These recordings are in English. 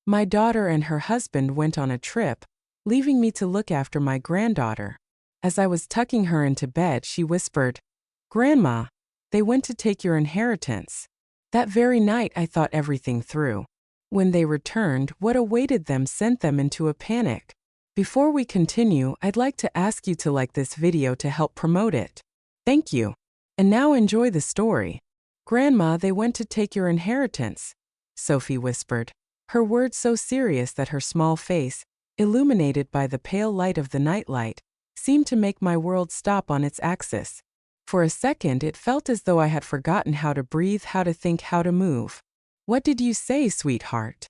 My daughter and her husband went on a trip, leaving me to look after my granddaughter. As I was tucking her into bed, she whispered, "Grandma, they went to take your inheritance." That very night I thought everything through. When they returned, what awaited them sent them into a panic. Before we continue, I'd like to ask you to like this video to help promote it. Thank you. And now enjoy the story. "Grandma, they went to take your inheritance," Sophie whispered, her words so serious that her small face, illuminated by the pale light of the nightlight, seemed to make my world stop on its axis. For a second, it felt as though I had forgotten how to breathe, how to think, how to move. "What did you say, sweetheart?"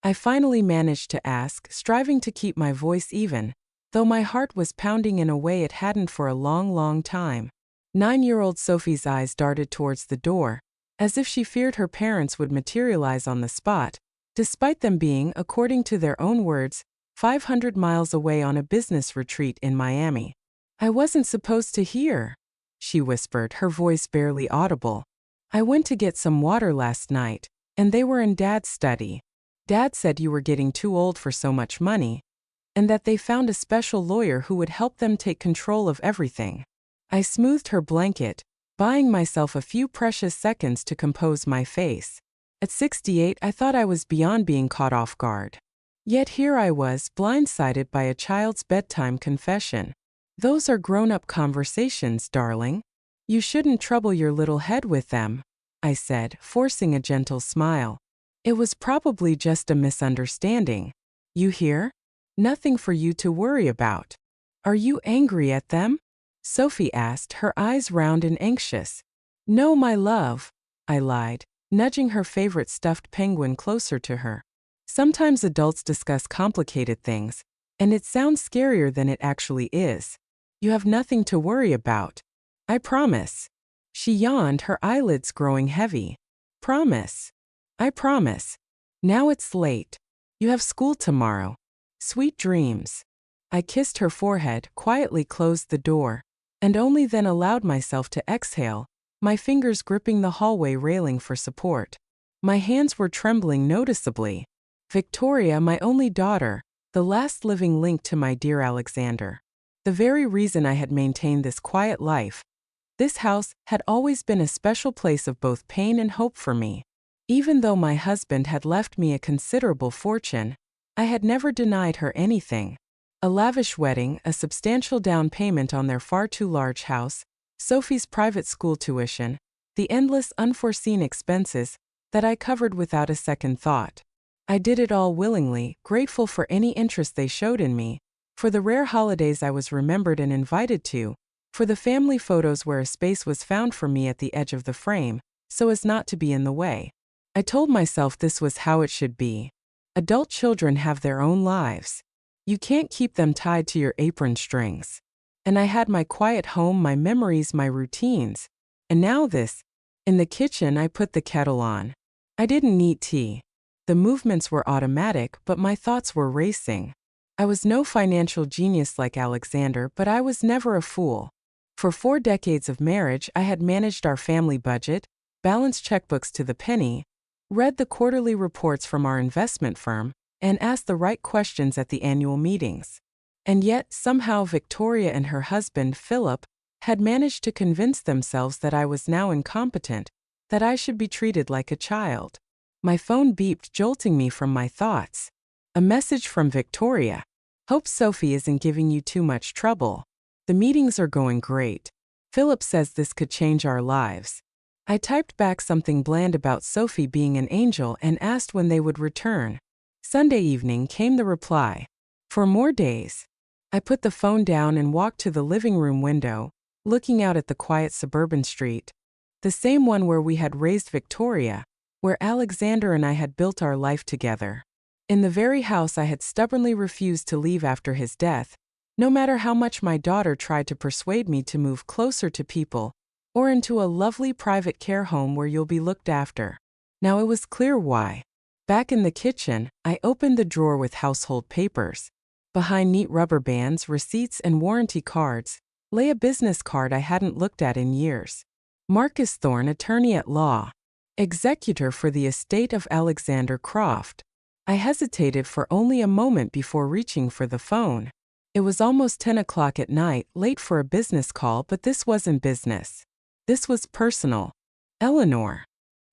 I finally managed to ask, striving to keep my voice even, though my heart was pounding in a way it hadn't for a long, long time. 9-year-old Sophie's eyes darted towards the door, as if she feared her parents would materialize on the spot, despite them being, according to their own words, 500 miles away on a business retreat in Miami. "I wasn't supposed to hear," she whispered, her voice barely audible. "I went to get some water last night, and they were in Dad's study. Dad said you were getting too old for so much money, and that they found a special lawyer who would help them take control of everything." I smoothed her blanket, buying myself a few precious seconds to compose my face. At 68, I thought I was beyond being caught off guard. Yet here I was, blindsided by a child's bedtime confession. "Those are grown-up conversations, darling. You shouldn't trouble your little head with them," I said, forcing a gentle smile. "It was probably just a misunderstanding. You hear? Nothing for you to worry about." "Are you angry at them?" Sophie asked, her eyes round and anxious. "No, my love," I lied, nudging her favorite stuffed penguin closer to her. "Sometimes adults discuss complicated things, and it sounds scarier than it actually is. You have nothing to worry about. I promise." She yawned, her eyelids growing heavy. "Promise. I promise. Now it's late. You have school tomorrow. Sweet dreams." I kissed her forehead, quietly closed the door, and only then allowed myself to exhale, my fingers gripping the hallway railing for support. My hands were trembling noticeably. Victoria, my only daughter, the last living link to my dear Alexander. The very reason I had maintained this quiet life. This house had always been a special place of both pain and hope for me. Even though my husband had left me a considerable fortune, I had never denied her anything. A lavish wedding, a substantial down payment on their far too large house, Sophie's private school tuition, the endless unforeseen expenses that I covered without a second thought. I did it all willingly, grateful for any interest they showed in me, for the rare holidays I was remembered and invited to, for the family photos where a space was found for me at the edge of the frame, so as not to be in the way. I told myself this was how it should be. Adult children have their own lives. You can't keep them tied to your apron strings. And I had my quiet home, my memories, my routines. And now this. In the kitchen, I put the kettle on. I didn't need tea. The movements were automatic, but my thoughts were racing. I was no financial genius like Alexander, but I was never a fool. For 4 decades of marriage, I had managed our family budget, balanced checkbooks to the penny, read the quarterly reports from our investment firm, and asked the right questions at the annual meetings. And yet, somehow Victoria and her husband, Philip, had managed to convince themselves that I was now incompetent, that I should be treated like a child. My phone beeped, jolting me from my thoughts. A message from Victoria. "Hope Sophie isn't giving you too much trouble. The meetings are going great. Philip says this could change our lives." I typed back something bland about Sophie being an angel and asked when they would return. Sunday evening came the reply. "For more days." I put the phone down and walked to the living room window, looking out at the quiet suburban street. The same one where we had raised Victoria, where Alexander and I had built our life together. In the very house I had stubbornly refused to leave after his death, no matter how much my daughter tried to persuade me to move closer to people, or into a lovely private care home where you'll be looked after. Now it was clear why. Back in the kitchen, I opened the drawer with household papers. Behind neat rubber bands, receipts, and warranty cards, lay a business card I hadn't looked at in years. Marcus Thorne, attorney at law. Executor for the estate of Alexander Croft. I hesitated for only a moment before reaching for the phone. It was almost 10 o'clock at night, late for a business call, but this wasn't business. This was personal. Eleanor.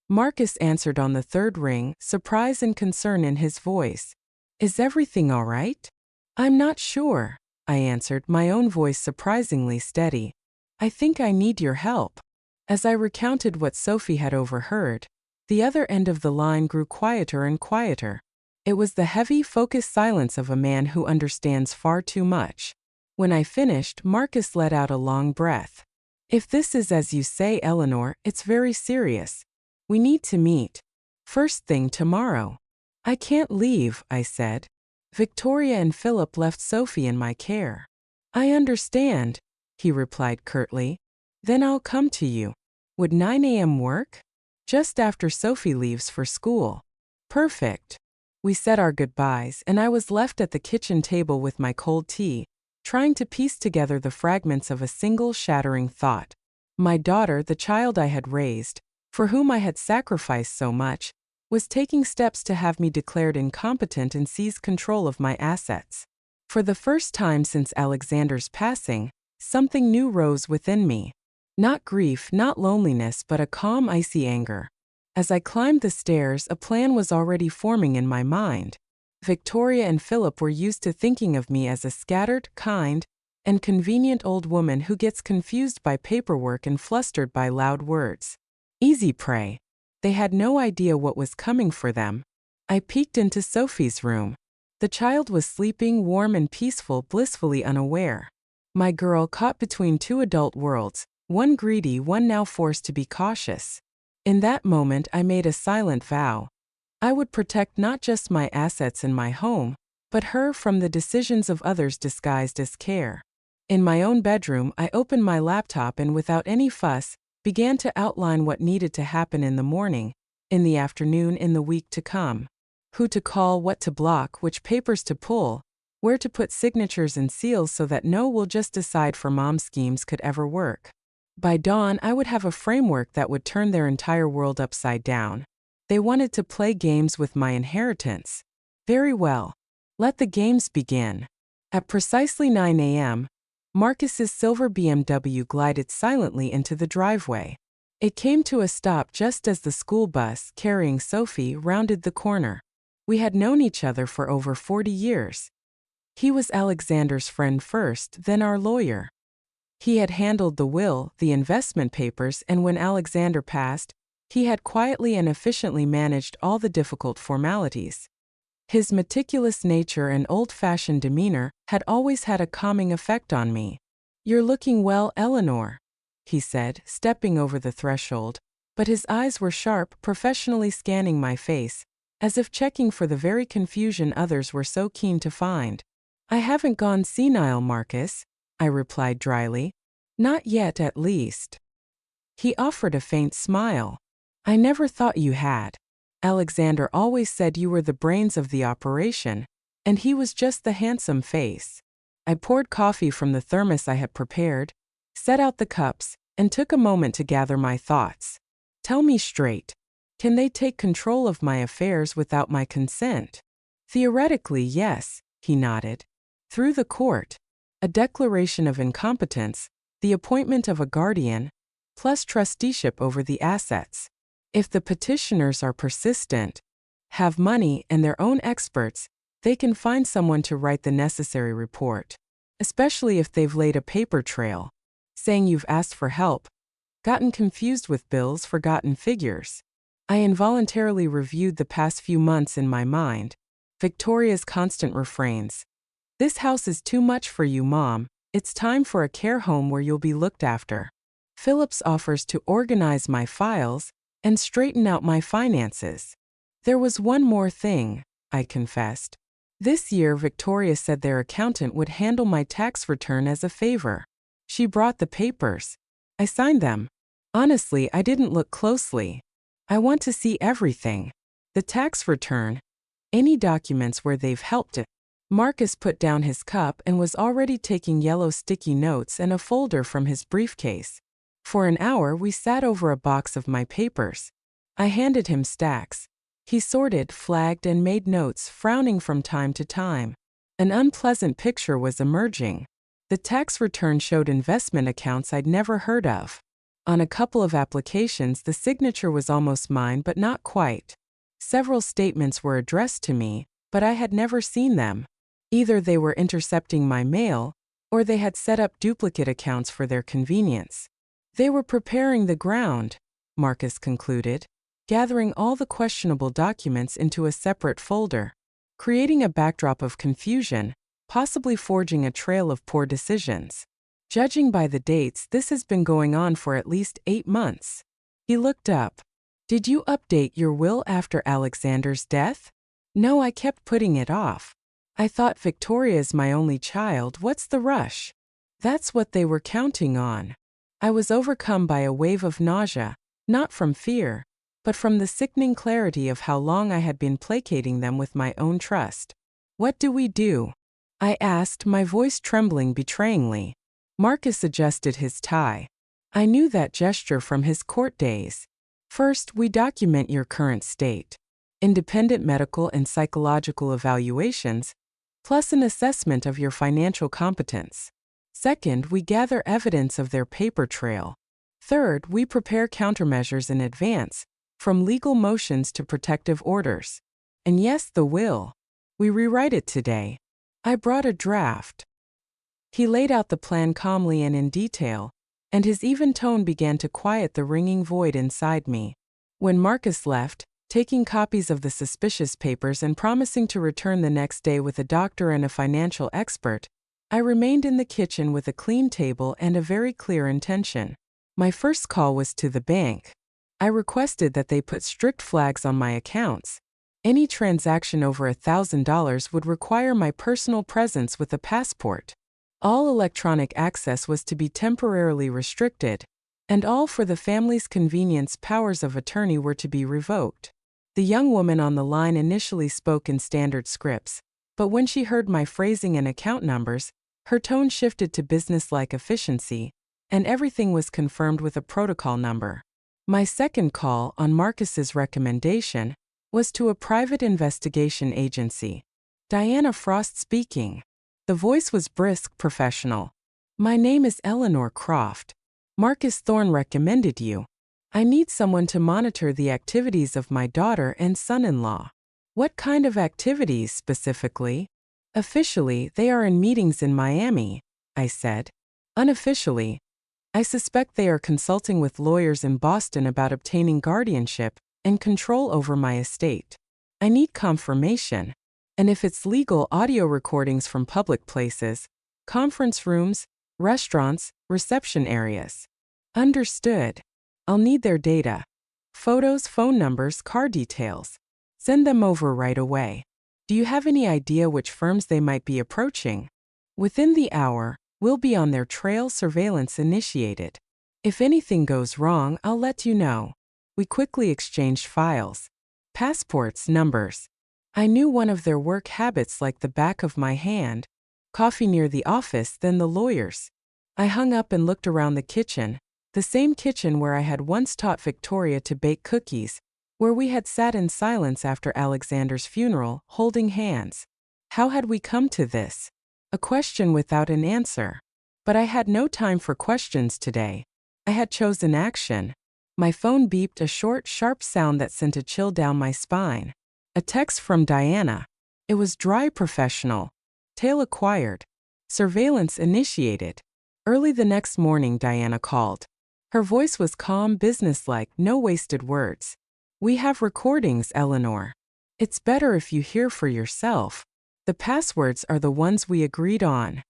Marcus answered on the third ring, surprise and concern in his voice. Is everything all right? I'm not sure, I answered, my own voice surprisingly steady. I think I need your help. As I recounted what Sophie had overheard, the other end of the line grew quieter and quieter. It was the heavy, focused silence of a man who understands far too much. When I finished, Marcus let out a long breath. If this is as you say, Eleanor, it's very serious. We need to meet. First thing tomorrow. I can't leave, I said. Victoria and Philip left Sophie in my care. I understand, he replied curtly. Then I'll come to you. Would 9 a.m. work? Just after Sophie leaves for school. Perfect. We said our goodbyes, and I was left at the kitchen table with my cold tea, trying to piece together the fragments of a single shattering thought. My daughter, the child I had raised, for whom I had sacrificed so much, was taking steps to have me declared incompetent and seize control of my assets. For the first time since Alexander's passing, something new rose within me. Not grief, not loneliness, but a calm, icy anger. As I climbed the stairs, a plan was already forming in my mind. Victoria and Philip were used to thinking of me as a scattered, kind, and convenient old woman who gets confused by paperwork and flustered by loud words. Easy prey. They had no idea what was coming for them. I peeked into Sophie's room. The child was sleeping, warm and peaceful, blissfully unaware. My girl caught between two adult worlds, one greedy, one now forced to be cautious. In that moment I made a silent vow. I would protect not just my assets and my home, but her from the decisions of others disguised as care. In my own bedroom, I opened my laptop and without any fuss, began to outline what needed to happen in the morning, in the afternoon, in the week to come. Who to call, what to block, which papers to pull, where to put signatures and seals so that no will just decide for mom schemes could ever work. By dawn, I would have a framework that would turn their entire world upside down. They wanted to play games with my inheritance. Very well. Let the games begin. At precisely 9 a.m., Marcus's silver BMW glided silently into the driveway. It came to a stop just as the school bus, carrying Sophie, rounded the corner. We had known each other for over 40 years. He was Alexander's friend first, then our lawyer. He had handled the will, the investment papers, and when Alexander passed, he had quietly and efficiently managed all the difficult formalities. His meticulous nature and old-fashioned demeanor had always had a calming effect on me. You're looking well, Eleanor, he said, stepping over the threshold, but his eyes were sharp, professionally scanning my face, as if checking for the very confusion others were so keen to find. I haven't gone senile, Marcus, I replied dryly. Not yet, at least. He offered a faint smile. I never thought you had. Alexander always said you were the brains of the operation, and he was just the handsome face. I poured coffee from the thermos I had prepared, set out the cups, and took a moment to gather my thoughts. Tell me straight. Can they take control of my affairs without my consent? Theoretically, yes, he nodded. Through the court. A declaration of incompetence, the appointment of a guardian, plus trusteeship over the assets. If the petitioners are persistent, have money and their own experts, they can find someone to write the necessary report, especially if they've laid a paper trail, saying you've asked for help, gotten confused with bills, forgotten figures. I involuntarily reviewed the past few months in my mind. Victoria's constant refrains. This house is too much for you, Mom. It's time for a care home where you'll be looked after. Philip's offers to organize my files and straighten out my finances. There was one more thing, I confessed. This year, Victoria said their accountant would handle my tax return as a favor. She brought the papers. I signed them. Honestly, I didn't look closely. I want to see everything. The tax return. Any documents where they've helped it. Marcus put down his cup and was already taking yellow sticky notes and a folder from his briefcase. For an hour we sat over a box of my papers. I handed him stacks. He sorted, flagged, and made notes, frowning from time to time. An unpleasant picture was emerging. The tax return showed investment accounts I'd never heard of. On a couple of applications, the signature was almost mine, but not quite. Several statements were addressed to me, but I had never seen them. Either they were intercepting my mail, or they had set up duplicate accounts for their convenience. They were preparing the ground, Marcus concluded, gathering all the questionable documents into a separate folder, creating a backdrop of confusion, possibly forging a trail of poor decisions. Judging by the dates, this has been going on for at least 8 months. He looked up. Did you update your will after Alexander's death? No, I kept putting it off. I thought Victoria's my only child, what's the rush? That's what they were counting on. I was overcome by a wave of nausea, not from fear, but from the sickening clarity of how long I had been placating them with my own trust. What do we do? I asked, my voice trembling betrayingly. Marcus adjusted his tie. I knew that gesture from his court days. First, we document your current state. Independent medical and psychological evaluations, plus an assessment of your financial competence. Second, we gather evidence of their paper trail. Third, we prepare countermeasures in advance, from legal motions to protective orders. And yes, the will. We rewrite it today. I brought a draft. He laid out the plan calmly and in detail, and his even tone began to quiet the ringing void inside me. When Marcus left, taking copies of the suspicious papers and promising to return the next day with a doctor and a financial expert, I remained in the kitchen with a clean table and a very clear intention. My first call was to the bank. I requested that they put strict flags on my accounts. Any transaction over $1,000 would require my personal presence with a passport. All electronic access was to be temporarily restricted, and all for the family's convenience powers of attorney were to be revoked. The young woman on the line initially spoke in standard scripts, but when she heard my phrasing and account numbers, her tone shifted to businesslike efficiency, and everything was confirmed with a protocol number. My second call, on Marcus's recommendation, was to a private investigation agency. Diana Frost speaking. The voice was brisk, professional. My name is Eleanor Croft. Marcus Thorne recommended you. I need someone to monitor the activities of my daughter and son-in-law. What kind of activities specifically? Officially, they are in meetings in Miami, I said. Unofficially, I suspect they are consulting with lawyers in Boston about obtaining guardianship and control over my estate. I need confirmation. And if it's legal, audio recordings from public places, conference rooms, restaurants, reception areas. Understood. I'll need their data. Photos, phone numbers, car details. Send them over right away. Do you have any idea which firms they might be approaching? Within the hour, we'll be on their trail, surveillance initiated. If anything goes wrong, I'll let you know. We quickly exchanged files. Passports, numbers. I knew one of their work habits like the back of my hand. Coffee near the office, then the lawyers. I hung up and looked around the kitchen, the same kitchen where I had once taught Victoria to bake cookies, where we had sat in silence after Alexander's funeral, holding hands. How had we come to this? A question without an answer. But I had no time for questions today. I had chosen action. My phone beeped, a short, sharp sound that sent a chill down my spine. A text from Diana. It was dry, professional. Tail acquired. Surveillance initiated. Early the next morning, Diana called. Her voice was calm, businesslike, no wasted words. We have recordings, Eleanor. It's better if you hear for yourself. The passwords are the ones we agreed on.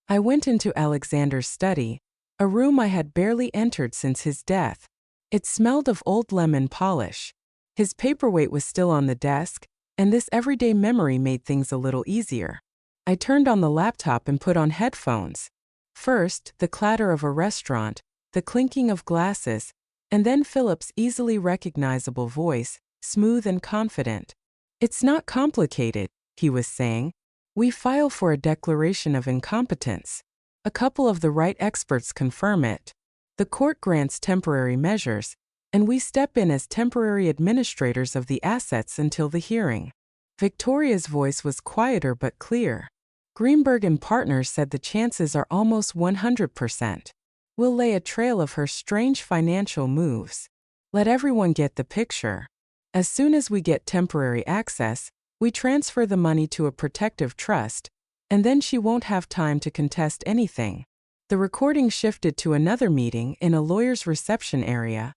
I went into Alexander's study, a room I had barely entered since his death. It smelled of old lemon polish. His paperweight was still on the desk, and this everyday memory made things a little easier. I turned on the laptop and put on headphones. First, the clatter of a restaurant, the clinking of glasses, and then Philip's easily recognizable voice, smooth and confident. It's not complicated, he was saying. We file for a declaration of incompetence. A couple of the right experts confirm it. The court grants temporary measures, and we step in as temporary administrators of the assets until the hearing. Victoria's voice was quieter but clear. Greenberg and Partners said the chances are almost 100%. We'll lay a trail of her strange financial moves. Let everyone get the picture. As soon as we get temporary access, we transfer the money to a protective trust, and then she won't have time to contest anything. The recording shifted to another meeting in a lawyer's reception area,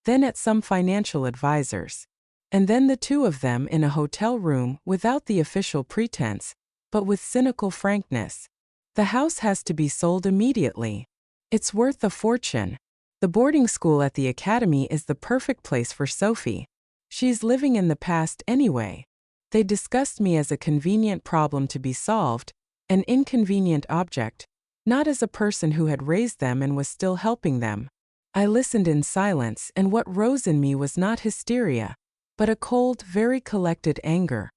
then at some financial advisors, and then the two of them in a hotel room without the official pretense, but with cynical frankness. The house has to be sold immediately. It's worth a fortune. The boarding school at the academy is the perfect place for Sophie. She's living in the past anyway. They discussed me as a convenient problem to be solved, an inconvenient object, not as a person who had raised them and was still helping them. I listened in silence, and what rose in me was not hysteria, but a cold, very collected anger.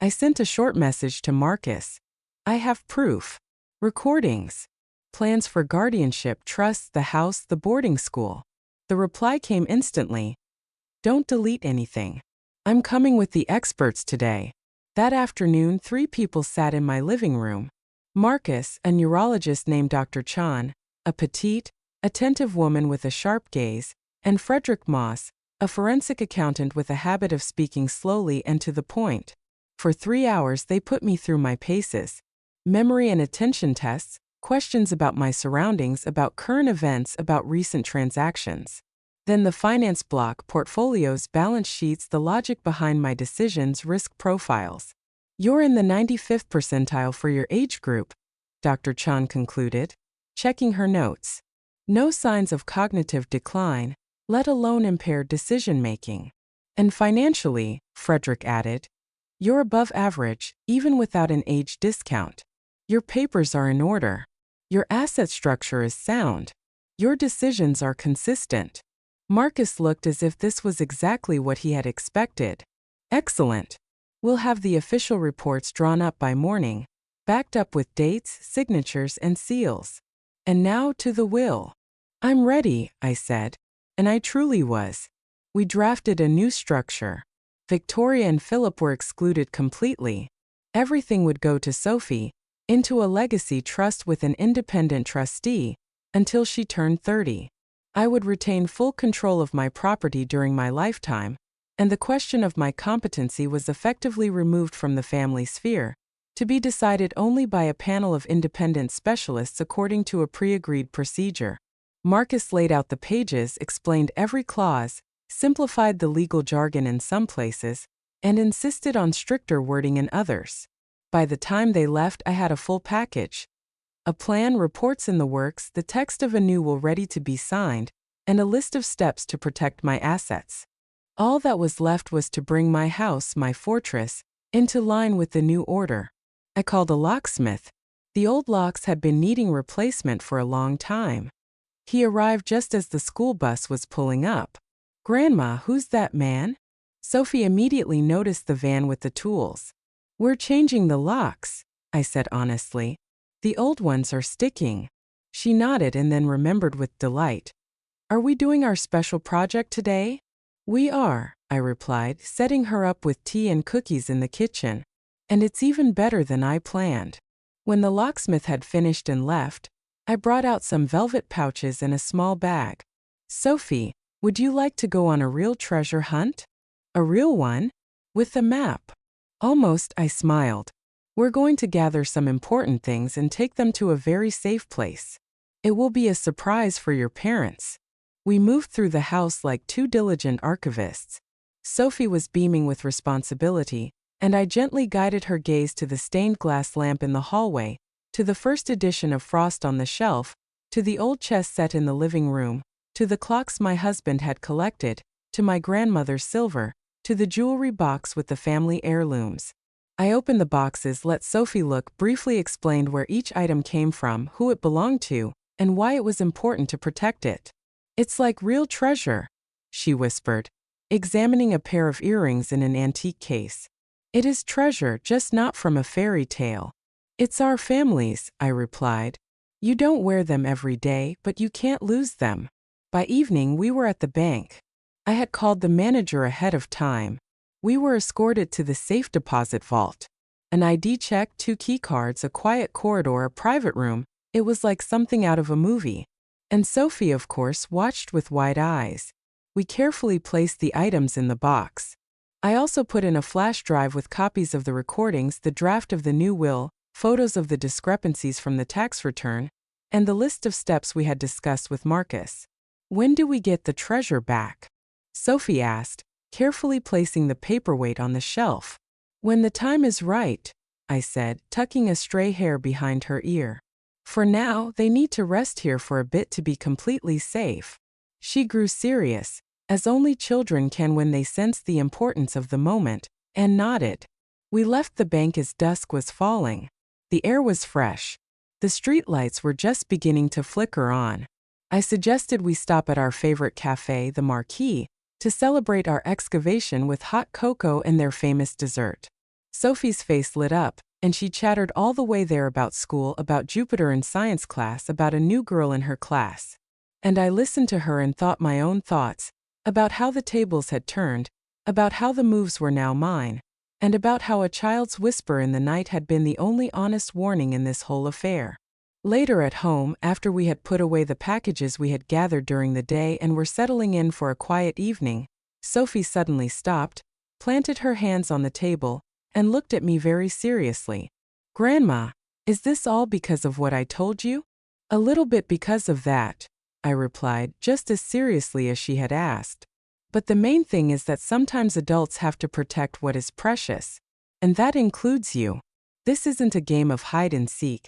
I sent a short message to Marcus. I have proof. Recordings. Plans for guardianship, trusts, the house, the boarding school. The reply came instantly. Don't delete anything. I'm coming with the experts today. That afternoon, 3 people sat in my living room. Marcus, a neurologist named Dr. Chan, a petite, attentive woman with a sharp gaze, and Frederick Moss, a forensic accountant with a habit of speaking slowly and to the point. For 3 hours they put me through my paces. Memory and attention tests, questions about my surroundings, about current events, about recent transactions. Then the finance block, portfolios, balance sheets, the logic behind my decisions, risk profiles. You're in the 95th percentile for your age group, Dr. Chan concluded, checking her notes. No signs of cognitive decline, let alone impaired decision-making. And financially, Frederick added, you're above average, even without an age discount. Your papers are in order. Your asset structure is sound. Your decisions are consistent. Marcus looked as if this was exactly what he had expected. Excellent. We'll have the official reports drawn up by morning, backed up with dates, signatures, and seals. And now to the will. I'm ready, I said. And I truly was. We drafted a new structure. Victoria and Philip were excluded completely. Everything would go to Sophie, into a legacy trust with an independent trustee, until she turned 30. I would retain full control of my property during my lifetime, and the question of my competency was effectively removed from the family sphere, to be decided only by a panel of independent specialists according to a pre-agreed procedure. Marcus laid out the pages, explained every clause, simplified the legal jargon in some places, and insisted on stricter wording in others. By the time they left, I had a full package. A plan, reports in the works, the text of a new will ready to be signed, and a list of steps to protect my assets. All that was left was to bring my house, my fortress, into line with the new order. I called a locksmith. The old locks had been needing replacement for a long time. He arrived just as the school bus was pulling up. Grandma, who's that man? Sophie immediately noticed the van with the tools. We're changing the locks, I said honestly. The old ones are sticking. She nodded and then remembered with delight. Are we doing our special project today? We are, I replied, setting her up with tea and cookies in the kitchen. And it's even better than I planned. When the locksmith had finished and left, I brought out some velvet pouches and a small bag. Sophie, would you like to go on a real treasure hunt? A real one? With a map. Almost, I smiled. We're going to gather some important things and take them to a very safe place. It will be a surprise for your parents. We moved through the house like 2 diligent archivists. Sophie was beaming with responsibility, and I gently guided her gaze to the stained glass lamp in the hallway, to the first edition of Frost on the shelf, to the old chess set in the living room, to the clocks my husband had collected, to my grandmother's silver, to the jewelry box with the family heirlooms. I opened the boxes, let Sophie look, briefly explained where each item came from, who it belonged to, and why it was important to protect it. It's like real treasure, she whispered, examining a pair of earrings in an antique case. It is treasure, just not from a fairy tale. It's our family's, I replied. You don't wear them every day, but you can't lose them. By evening we were at the bank. I had called the manager ahead of time. We were escorted to the safe deposit vault. An ID check, 2 key cards, a quiet corridor, a private room. It was like something out of a movie. And Sophie, of course, watched with wide eyes. We carefully placed the items in the box. I also put in a flash drive with copies of the recordings, the draft of the new will, photos of the discrepancies from the tax return, and the list of steps we had discussed with Marcus. When do we get the treasure back? Sophie asked, carefully placing the paperweight on the shelf. When the time is right, I said, tucking a stray hair behind her ear. For now, they need to rest here for a bit to be completely safe. She grew serious, as only children can when they sense the importance of the moment, and nodded. We left the bank as dusk was falling. The air was fresh. The streetlights were just beginning to flicker on. I suggested we stop at our favorite cafe, the Marquis, to celebrate our excavation with hot cocoa and their famous dessert. Sophie's face lit up, and she chattered all the way there about school, about Jupiter in science class, about a new girl in her class. And I listened to her and thought my own thoughts, about how the tables had turned, about how the moves were now mine, and about how a child's whisper in the night had been the only honest warning in this whole affair. Later at home, after we had put away the packages we had gathered during the day and were settling in for a quiet evening, Sophie suddenly stopped, planted her hands on the table, and looked at me very seriously. "Grandma, is this all because of what I told you?" "A little bit because of that," I replied, just as seriously as she had asked. "But the main thing is that sometimes adults have to protect what is precious. And that includes you. This isn't a game of hide and seek.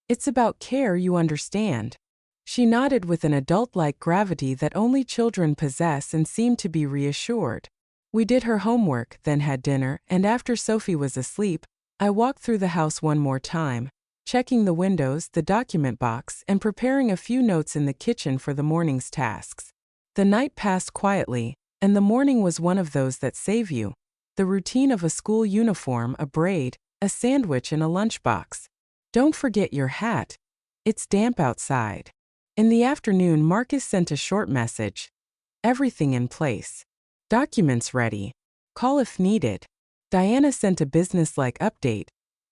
It's about care, you understand." She nodded with an adult-like gravity that only children possess and seemed to be reassured. We did her homework, then had dinner, and after Sophie was asleep, I walked through the house one more time, checking the windows, the document box, and preparing a few notes in the kitchen for the morning's tasks. The night passed quietly, and the morning was one of those that save you. The routine of a school uniform, a braid, a sandwich, and a lunchbox. "Don't forget your hat. It's damp outside." In the afternoon, Marcus sent a short message. "Everything in place. Documents ready. Call if needed." Diana sent a business-like update.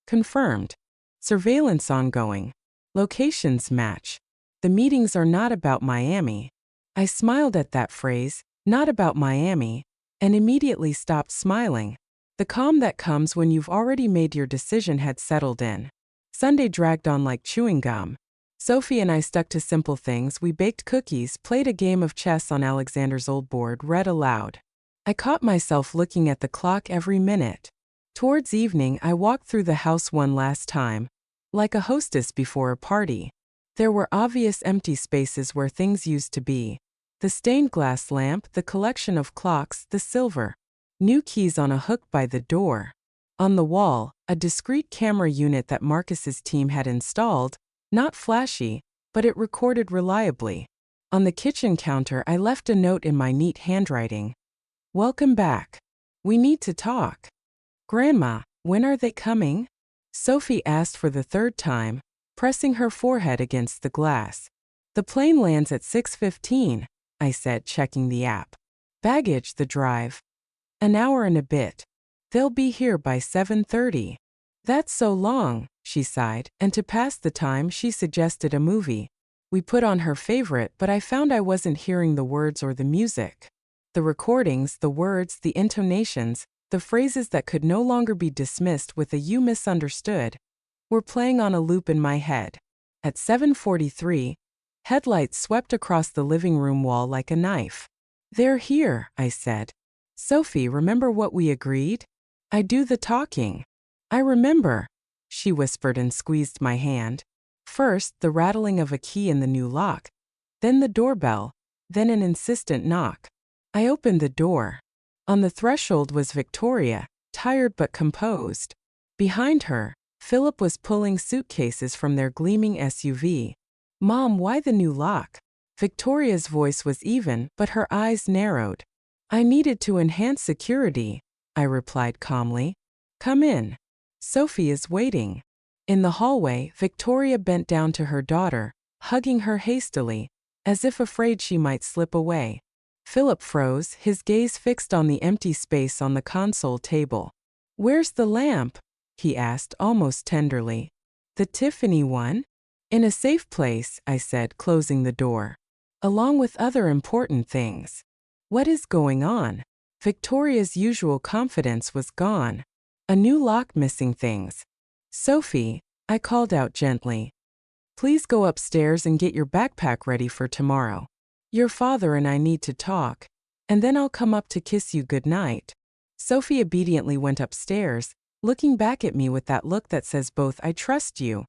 "Confirmed. Surveillance ongoing. Locations match. The meetings are not about Miami." I smiled at that phrase, "not about Miami," and immediately stopped smiling. The calm that comes when you've already made your decision had settled in. Sunday dragged on like chewing gum. Sophie and I stuck to simple things. We baked cookies, played a game of chess on Alexander's old board, read aloud. I caught myself looking at the clock every minute. Towards evening, I walked through the house one last time, like a hostess before a party. There were obvious empty spaces where things used to be. The stained glass lamp, the collection of clocks, the silver. New keys on a hook by the door. On the wall, a discreet camera unit that Marcus's team had installed, not flashy, but it recorded reliably. On the kitchen counter, I left a note in my neat handwriting. "Welcome back. We need to talk." "Grandma, when are they coming?" Sophie asked for the third time, pressing her forehead against the glass. "The plane lands at 6:15, I said, checking the app. "Baggage, the drive. An hour and a bit. They'll be here by 7:30. "That's so long," she sighed, and to pass the time she suggested a movie. We put on her favorite, but I found I wasn't hearing the words or the music. The recordings, the words, the intonations, the phrases that could no longer be dismissed with a "you misunderstood," were playing on a loop in my head. At 7:43, headlights swept across the living room wall like a knife. "They're here," I said. "Sophie, remember what we agreed? I do the talking." "I remember," she whispered and squeezed my hand. First, the rattling of a key in the new lock, then the doorbell, then an insistent knock. I opened the door. On the threshold was Victoria, tired but composed. Behind her, Philip was pulling suitcases from their gleaming SUV. "Mom, why the new lock?" Victoria's voice was even, but her eyes narrowed. "I needed to enhance security," I replied calmly. "Come in. Sophie is waiting." In the hallway, Victoria bent down to her daughter, hugging her hastily, as if afraid she might slip away. Philip froze, his gaze fixed on the empty space on the console table. "Where's the lamp?" he asked almost tenderly. "The Tiffany one?" "In a safe place," I said, closing the door. "Along with other important things." "What is going on?" Victoria's usual confidence was gone. A new lock missing things. "Sophie," I called out gently. "Please go upstairs and get your backpack ready for tomorrow. Your father and I need to talk, and then I'll come up to kiss you goodnight." Sophie obediently went upstairs, looking back at me with that look that says both "I trust you"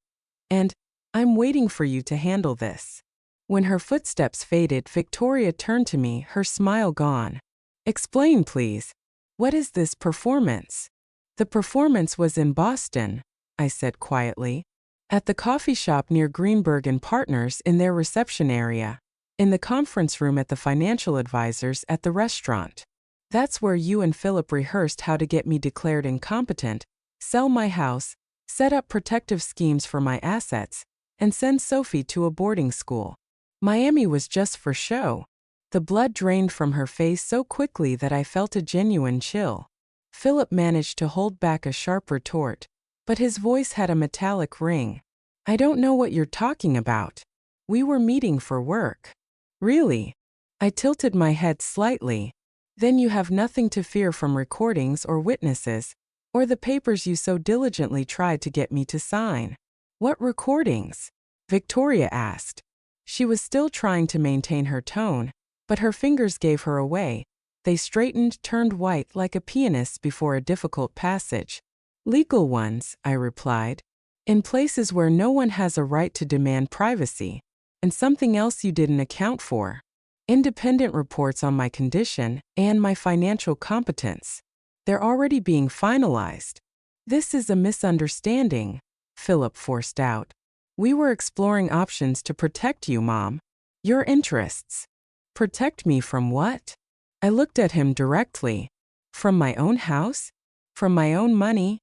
and "I'm waiting for you to handle this." When her footsteps faded, Victoria turned to me, her smile gone. "Explain, please. What is this performance?" "The performance was in Boston," I said quietly. "At the coffee shop near Greenberg and Partners in their reception area. In the conference room at the financial advisors at the restaurant. That's where you and Philip rehearsed how to get me declared incompetent, sell my house, set up protective schemes for my assets, and send Sophie to a boarding school. Miami was just for show." The blood drained from her face so quickly that I felt a genuine chill. Philip managed to hold back a sharp retort, but his voice had a metallic ring. "I don't know what you're talking about. We were meeting for work." "Really?" I tilted my head slightly. "Then you have nothing to fear from recordings or witnesses, or the papers you so diligently tried to get me to sign." "What recordings?" Victoria asked. She was still trying to maintain her tone, but her fingers gave her away. They straightened, turned white like a pianist's before a difficult passage. "Legal ones," I replied. "In places where no one has a right to demand privacy. And something else you didn't account for. Independent reports on my condition and my financial competence. They're already being finalized." "This is a misunderstanding," Philip forced out. "We were exploring options to protect you, Mom. Your interests." "Protect me from what?" I looked at him directly. "From my own house? From my own money?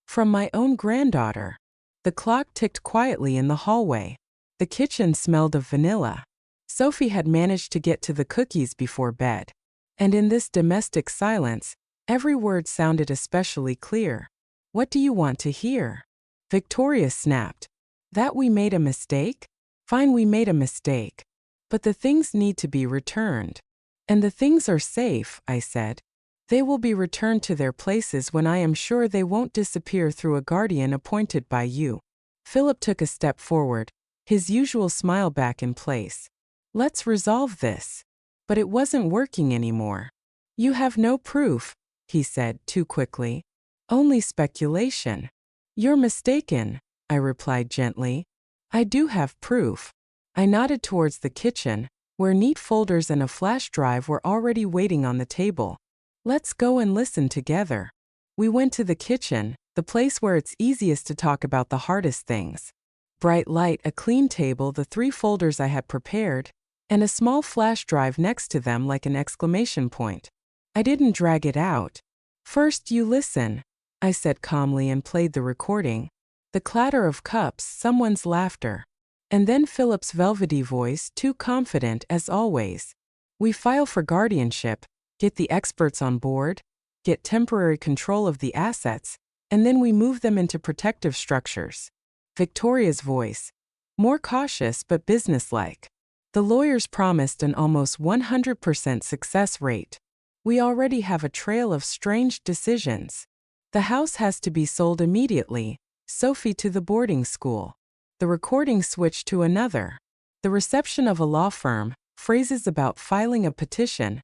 From my own granddaughter?" The clock ticked quietly in the hallway. The kitchen smelled of vanilla. Sophie had managed to get to the cookies before bed. And in this domestic silence, every word sounded especially clear. "What do you want to hear?" Victoria snapped. "That we made a mistake? Fine, we made a mistake. But the things need to be returned." "And the things are safe," I said. "They will be returned to their places when I am sure they won't disappear through a guardian appointed by you." Philip took a step forward, his usual smile back in place. "Let's resolve this." But it wasn't working anymore. "You have no proof," he said too quickly. "Only speculation." "You're mistaken," I replied gently. "I do have proof." I nodded towards the kitchen, where neat folders and a flash drive were already waiting on the table. "Let's go and listen together." We went to the kitchen, the place where it's easiest to talk about the hardest things. Bright light, a clean table, the 3 folders I had prepared, and a small flash drive next to them like an exclamation point. I didn't drag it out. "First you listen," I said calmly and played the recording. The clatter of cups, someone's laughter. And then Philip's velvety voice, too confident as always. "We file for guardianship, get the experts on board, get temporary control of the assets, and then we move them into protective structures." Victoria's voice, more cautious but businesslike. "The lawyers promised an almost 100% success rate. We already have a trail of strange decisions. The house has to be sold immediately, Sophie to the boarding school. The recording switched to another. The reception of a law firm, phrases about filing a petition,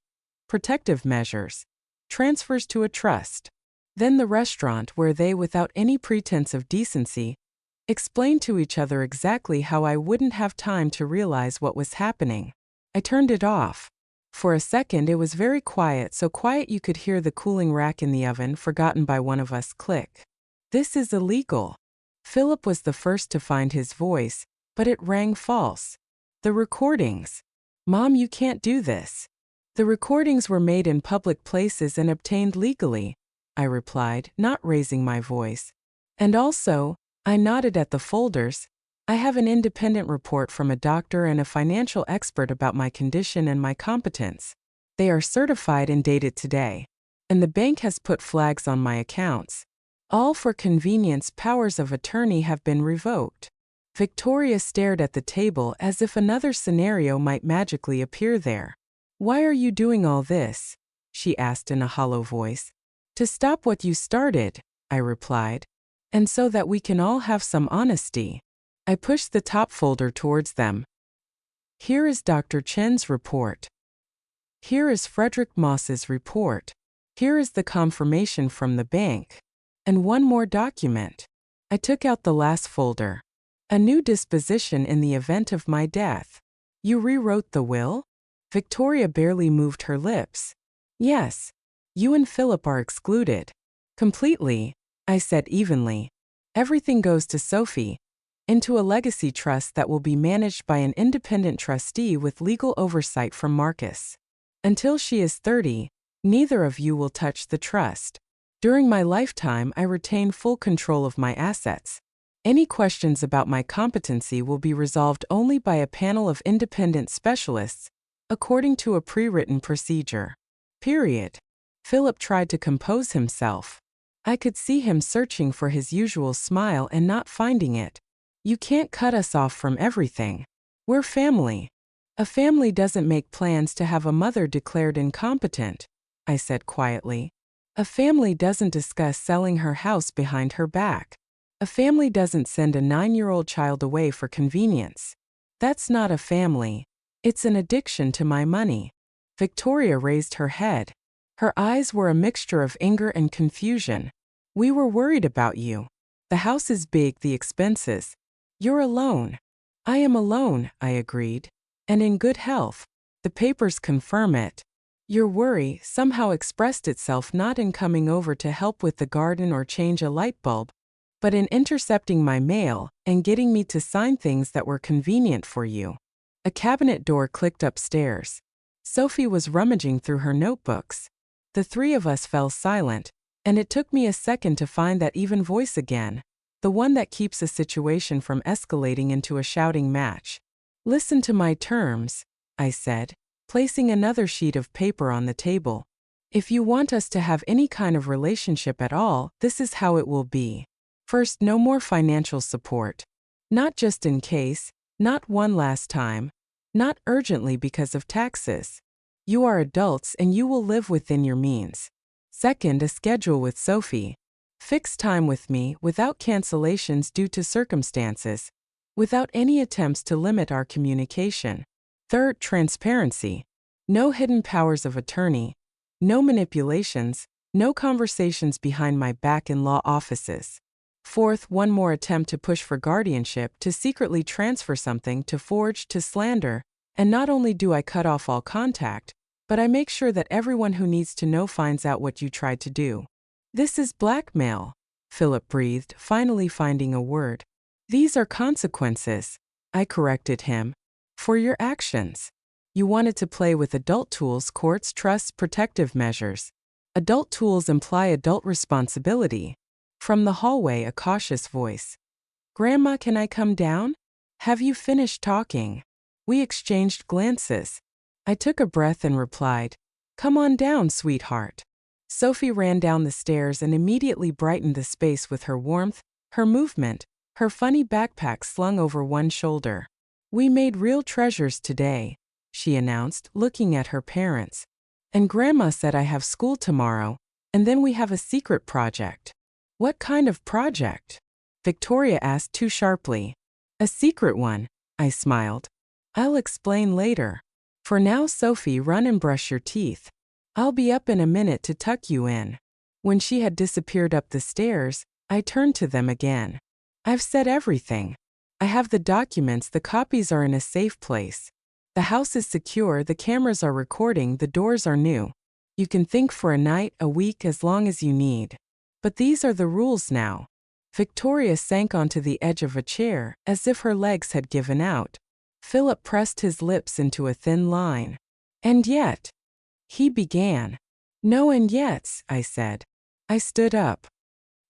protective measures, transfers to a trust. Then the restaurant where they, without any pretense of decency, explained to each other exactly how I wouldn't have time to realize what was happening. I turned it off. For a second it was very quiet, so quiet you could hear the cooling rack in the oven, forgotten by one of us, click. "This is illegal." Philip was the first to find his voice, but it rang false. "The recordings." "Mom, you can't do this." "The recordings were made in public places and obtained legally," I replied, not raising my voice. "And also," I nodded at the folders, "I have an independent report from a doctor and a financial expert about my condition and my competence. They are certified and dated today. And the bank has put flags on my accounts. All for convenience. Powers of attorney have been revoked. Victoria stared at the table as if another scenario might magically appear there. Why are you doing all this? She asked in a hollow voice. To stop what you started, I replied. And so that we can all have some honesty. I pushed the top folder towards them. Here is Dr. Chen's report. Here is Frederick Moss's report. Here is the confirmation from the bank. And one more document. I took out the last folder. A new disposition in the event of my death. You rewrote the will? Victoria barely moved her lips. Yes. You and Philip are excluded. Completely, I said evenly. Everything goes to Sophie. Into a legacy trust that will be managed by an independent trustee with legal oversight from Marcus. Until she is 30, neither of you will touch the trust. During my lifetime, I retain full control of my assets. Any questions about my competency will be resolved only by a panel of independent specialists, according to a pre-written procedure. Period. Philip tried to compose himself. I could see him searching for his usual smile and not finding it. You can't cut us off from everything. We're family. A family doesn't make plans to have a mother declared incompetent, I said quietly. A family doesn't discuss selling her house behind her back. A family doesn't send a 9-year-old child away for convenience. That's not a family. It's an addiction to my money. Victoria raised her head. Her eyes were a mixture of anger and confusion. We were worried about you. The house is big, the expenses. You're alone. I am alone, I agreed. And in good health. The papers confirm it. Your worry somehow expressed itself not in coming over to help with the garden or change a light bulb, but in intercepting my mail and getting me to sign things that were convenient for you. A cabinet door clicked upstairs. Sophie was rummaging through her notebooks. The three of us fell silent, and it took me a second to find that even voice again, the one that keeps a situation from escalating into a shouting match. Listen to my terms, I said, placing another sheet of paper on the table. If you want us to have any kind of relationship at all, this is how it will be. First, no more financial support. Not just in case, not one last time, not urgently because of taxes. You are adults and you will live within your means. Second, a schedule with Sophie. Fixed time with me without cancellations due to circumstances, without any attempts to limit our communication. Third, transparency. No hidden powers of attorney, no manipulations, no conversations behind my back in law offices. Fourth, one more attempt to push for guardianship, to secretly transfer something, to forge, to slander, and not only do I cut off all contact, but I make sure that everyone who needs to know finds out what you tried to do. This is blackmail, Philip breathed, finally finding a word. These are consequences, I corrected him, for your actions. You wanted to play with adult tools, courts, trusts, protective measures. Adult tools imply adult responsibility. From the hallway, a cautious voice. Grandma, can I come down? Have you finished talking? We exchanged glances. I took a breath and replied, Come on down, sweetheart. Sophie ran down the stairs and immediately brightened the space with her warmth, her movement, her funny backpack slung over one shoulder. We made real treasures today, she announced, looking at her parents. And Grandma said I have school tomorrow, and then we have a secret project. What kind of project? Victoria asked too sharply. A secret one, I smiled. I'll explain later. For now, Sophie, run and brush your teeth. I'll be up in a minute to tuck you in. When she had disappeared up the stairs, I turned to them again. I've said everything. I have the documents, the copies are in a safe place. The house is secure, the cameras are recording, the doors are new. You can think for a night, a week, as long as you need. But these are the rules now. Victoria sank onto the edge of a chair, as if her legs had given out. Philip pressed his lips into a thin line. And yet, he began. No and yets, I said. I stood up.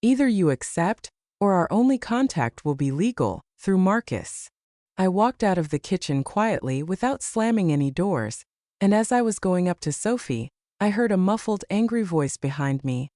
Either you accept, or our only contact will be legal, through Marcus. I walked out of the kitchen quietly without slamming any doors, And as I was going up to Sophie, I heard a muffled, angry voice behind me.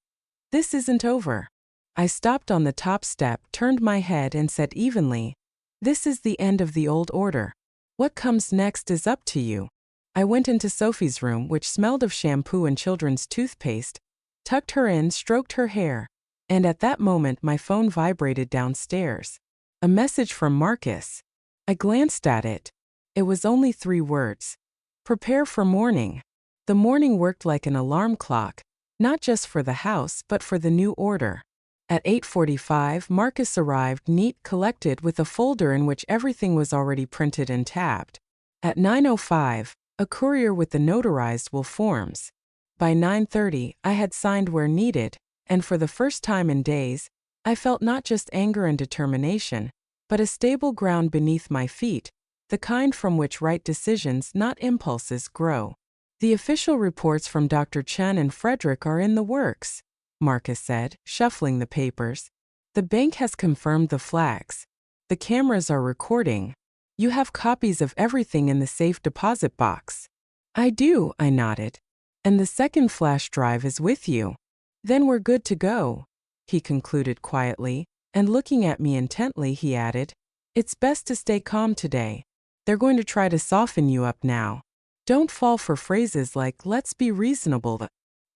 This isn't over. I stopped on the top step, turned my head and said evenly, this is the end of the old order. What comes next is up to you. I went into Sophie's room, which smelled of shampoo and children's toothpaste, tucked her in, stroked her hair, and at that moment my phone vibrated downstairs. A message from Marcus. I glanced at it. It was only 3 words. Prepare for morning. The morning worked like an alarm clock, not just for the house but for the new order. At 8:45, Marcus arrived, neat, collected, with a folder in which everything was already printed and tabbed. At 9:05, a courier with the notarized will forms. By 9:30, I had signed where needed, and for the first time in days, I felt not just anger and determination, but a stable ground beneath my feet, the kind from which right decisions, not impulses, grow. The official reports from Dr. Chen and Frederick are in the works, Marcus said, shuffling the papers. The bank has confirmed the flags. The cameras are recording. You have copies of everything in the safe deposit box. I do, I nodded. And the second flash drive is with you. Then we're good to go, he concluded quietly, and looking at me intently, he added, it's best to stay calm today. They're going to try to soften you up now. Don't fall for phrases like, let's be reasonable.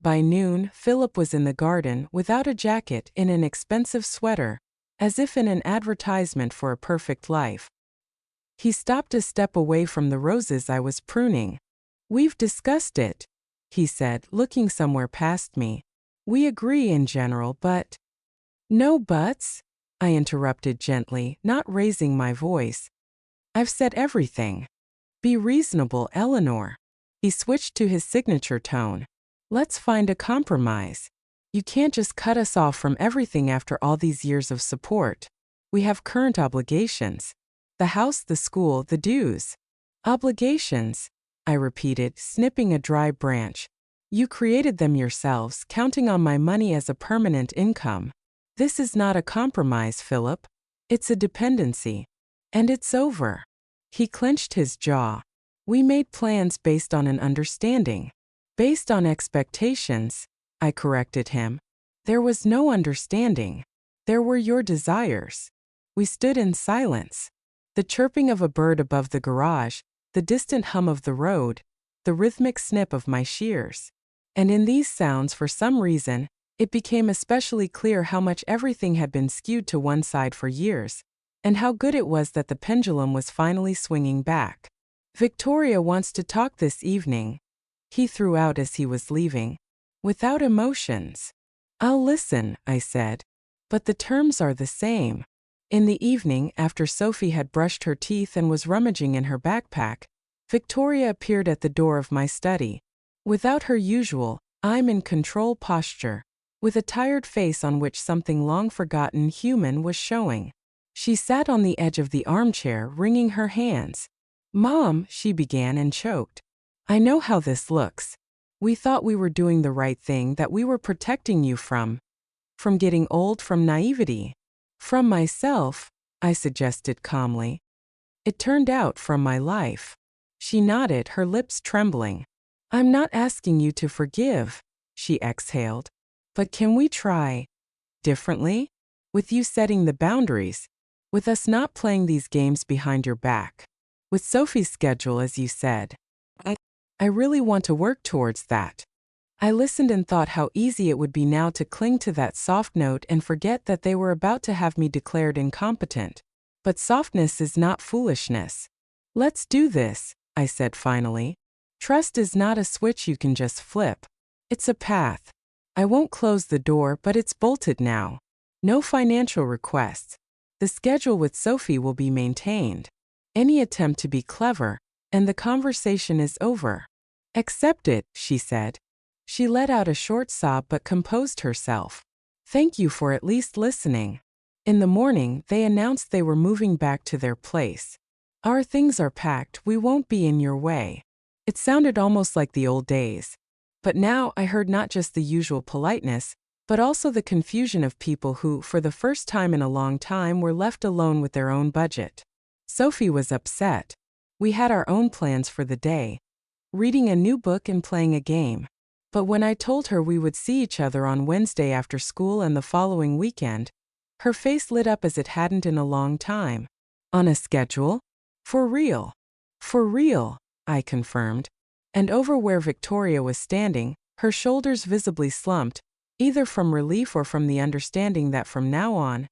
By noon, Philip was in the garden, without a jacket, in an expensive sweater, as if in an advertisement for a perfect life. He stopped a step away from the roses I was pruning. We've discussed it, he said, looking somewhere past me. We agree in general, but… No buts, I interrupted gently, not raising my voice. I've said everything. Be reasonable, Eleanor. He switched to his signature tone. Let's find a compromise. You can't just cut us off from everything after all these years of support. We have current obligations. The house, the school, the dues. Obligations, I repeated, snipping a dry branch. You created them yourselves, counting on my money as a permanent income. This is not a compromise, Philip. It's a dependency. And it's over. He clenched his jaw. We made plans based on an understanding. Based on expectations, I corrected him. There was no understanding. There were your desires. We stood in silence. The chirping of a bird above the garage, the distant hum of the road, the rhythmic snip of my shears. And in these sounds, for some reason, it became especially clear how much everything had been skewed to one side for years, and how good it was that the pendulum was finally swinging back. Victoria wants to talk this evening, he threw out as he was leaving. Without emotions. I'll listen, I said. But the terms are the same. In the evening, after Sophie had brushed her teeth and was rummaging in her backpack, Victoria appeared at the door of my study. Without her usual, I'm in control posture, with a tired face on which something long forgotten human was showing. She sat on the edge of the armchair, wringing her hands. Mom, she began and choked. I know how this looks. We thought we were doing the right thing, that we were protecting you from getting old, from naivety. From myself, I suggested calmly. It turned out from my life. She nodded, her lips trembling. I'm not asking you to forgive, she exhaled. But can we try differently? With you setting the boundaries. With us not playing these games behind your back. With Sophie's schedule, as you said. I really want to work towards that. I listened and thought how easy it would be now to cling to that soft note and forget that they were about to have me declared incompetent. But softness is not foolishness. Let's do this, I said finally. Trust is not a switch you can just flip. It's a path. I won't close the door, but it's bolted now. No financial requests. The schedule with Sophie will be maintained. Any attempt to be clever, and the conversation is over. Accept it, she said. She let out a short sob but composed herself. Thank you for at least listening. In the morning, they announced they were moving back to their place. Our things are packed, we won't be in your way. It sounded almost like the old days. But now I heard not just the usual politeness, but also the confusion of people who, for the first time in a long time, were left alone with their own budget. Sophie was upset. We had our own plans for the day. reading a new book and playing a game. But when I told her we would see each other on Wednesday after school and the following weekend, her face lit up as it hadn't in a long time. On a schedule? For real. For real, I confirmed. And over where Victoria was standing, her shoulders visibly slumped, either from relief or from the understanding that from now on,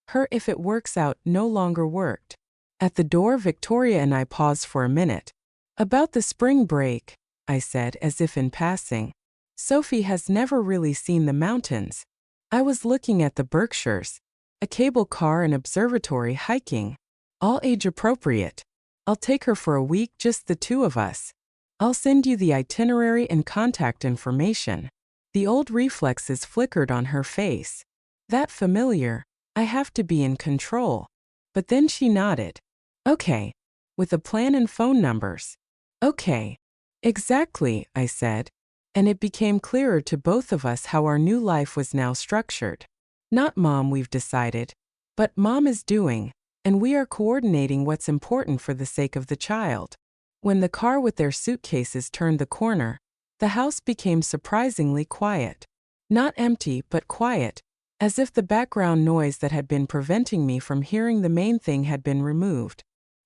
her "if it works out" no longer worked. At the door, Victoria and I paused for a minute. About the spring break, I said, as if in passing. Sophie has never really seen the mountains. I was looking at the Berkshires, a cable car and observatory, hiking. All age appropriate. I'll take her for a week, just the two of us. I'll send you the itinerary and contact information. The old reflexes flickered on her face. That familiar, I have to be in control. But then she nodded. Okay. With a plan and phone numbers. Okay. Exactly, I said. And it became clearer to both of us how our new life was now structured. Not Mom, we've decided, but Mom is doing, and we are coordinating what's important for the sake of the child. When the car with their suitcases turned the corner, the house became surprisingly quiet. Not empty, but quiet, as if the background noise that had been preventing me from hearing the main thing had been removed.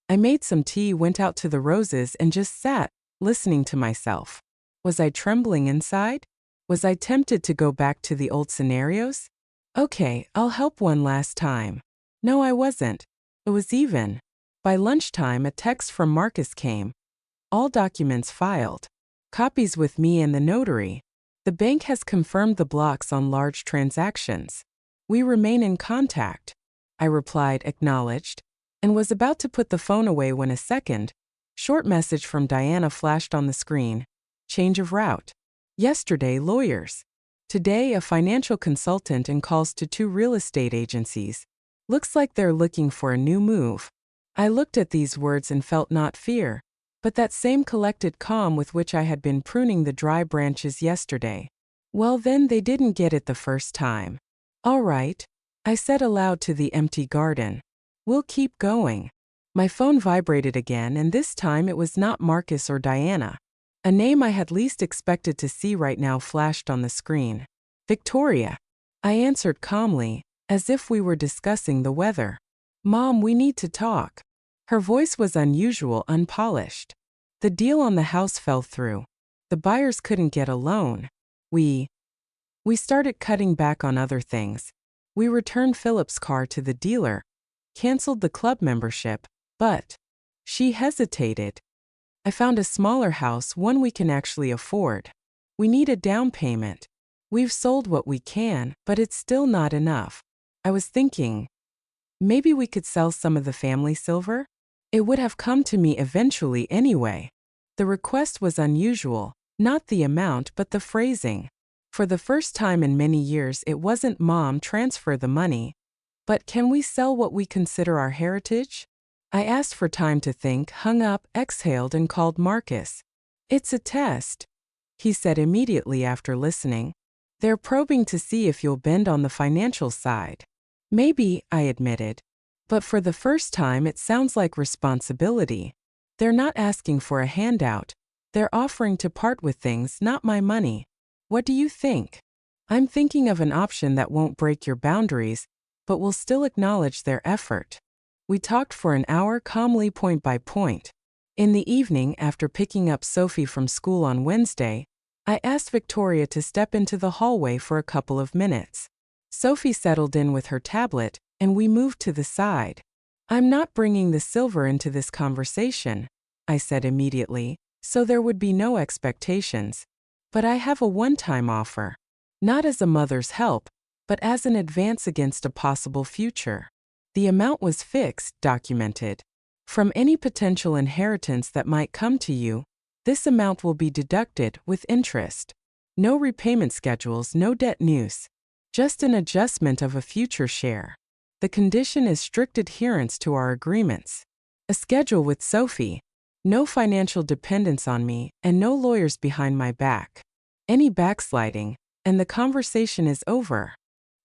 I made some tea, went out to the roses, and just sat, listening to myself. Was I trembling inside? Was I tempted to go back to the old scenarios? Okay, I'll help one last time. No, I wasn't. It was even. By lunchtime, a text from Marcus came. All documents filed. Copies with me and the notary. The bank has confirmed the blocks on large transactions. We remain in contact. I replied, acknowledged, and was about to put the phone away when a second, short message from Diana flashed on the screen. Change of route. Yesterday, lawyers. Today, a financial consultant, and calls to 2 real estate agencies. Looks like they're looking for a new move. I looked at these words and felt not fear, but that same collected calm with which I had been pruning the dry branches yesterday. Well, then they didn't get it the first time. All right, I said aloud to the empty garden. We'll keep going. My phone vibrated again, and this time it was not Marcus or Diana. A name I had least expected to see right now flashed on the screen. Victoria. I answered calmly, as if we were discussing the weather. Mom, we need to talk. Her voice was unusual, unpolished. The deal on the house fell through. The buyers couldn't get a loan. We started cutting back on other things. We returned Philip's car to the dealer, canceled the club membership, but she hesitated. I found a smaller house, one we can actually afford. We need a down payment. We've sold what we can, but it's still not enough. I was thinking, maybe we could sell some of the family silver? It would have come to me eventually anyway. The request was unusual, not the amount but the phrasing. For the first time in many years, it wasn't Mom, transfer the money, but can we sell what we consider our heritage? I asked for time to think, hung up, exhaled, and called Marcus. It's a test, he said immediately after listening. They're probing to see if you'll bend on the financial side. Maybe, I admitted. But for the first time, it sounds like responsibility. They're not asking for a handout. They're offering to part with things, not my money. What do you think? I'm thinking of an option that won't break your boundaries, but will still acknowledge their effort. We talked for an hour, calmly, point by point. In the evening, after picking up Sophie from school on Wednesday, I asked Victoria to step into the hallway for a couple of minutes. Sophie settled in with her tablet, and we moved to the side. I'm not bringing the silver into this conversation, I said immediately, so there would be no expectations. But I have a one-time offer. Not as a mother's help, but as an advance against a possible future. The amount was fixed, documented. From any potential inheritance that might come to you, this amount will be deducted with interest. No repayment schedules, no debt news. Just an adjustment of a future share. The condition is strict adherence to our agreements. A schedule with Sophie. No financial dependence on me, and no lawyers behind my back. Any backsliding, and the conversation is over.